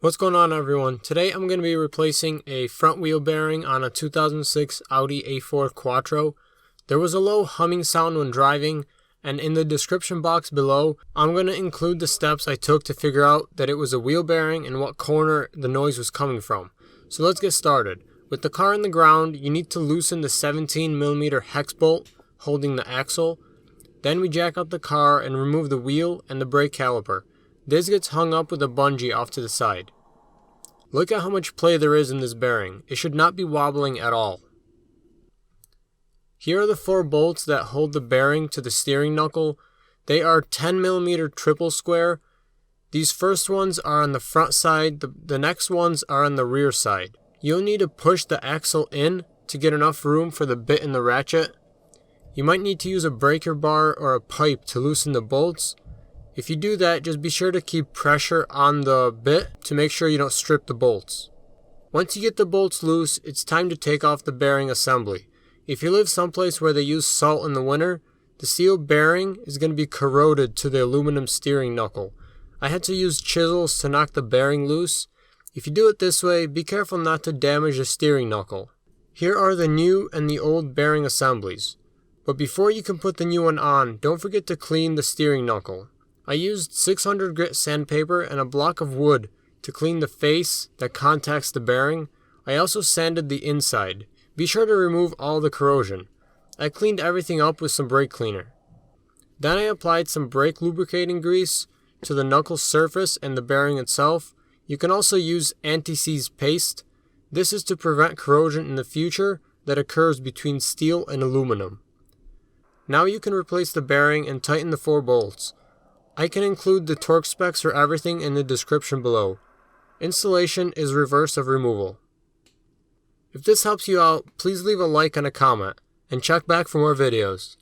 What's going on, everyone? Today I'm going to be replacing a front wheel bearing on a 2006 Audi A4 Quattro. There was a low humming sound when driving, and in the description box below I'm going to include the steps I took to figure out that it was a wheel bearing and what corner the noise was coming from. So let's get started. With the car in the ground, you need to loosen the 17mm hex bolt holding the axle. Then we jack up the car and remove the wheel and the brake caliper. This gets hung up with a bungee off to the side. Look at how much play there is in this bearing. It should not be wobbling at all. Here are the 4 bolts that hold the bearing to the steering knuckle. They are 10mm triple square. These first ones are on the front side, the next ones are on the rear side. You'll need to push the axle in to get enough room for the bit and the ratchet. You might need to use a breaker bar or a pipe to loosen the bolts. If you do that, just be sure to keep pressure on the bit to make sure you don't strip the bolts. Once you get the bolts loose, it's time to take off the bearing assembly. If you live someplace where they use salt in the winter, the steel bearing is going to be corroded to the aluminum steering knuckle. I had to use chisels to knock the bearing loose. If you do it this way, be careful not to damage the steering knuckle. Here are the new and the old bearing assemblies. But before you can put the new one on, don't forget to clean the steering knuckle. I used 600 grit sandpaper and a block of wood to clean the face that contacts the bearing. I also sanded the inside. Be sure to remove all the corrosion. I cleaned everything up with some brake cleaner. Then I applied some brake lubricating grease to the knuckle surface and the bearing itself. You can also use anti-seize paste. This is to prevent corrosion in the future that occurs between steel and aluminum. Now you can replace the bearing and tighten the 4 bolts. I can include the torque specs for everything in the description below. Installation is reverse of removal. If this helps you out, please leave a like and a comment, and check back for more videos.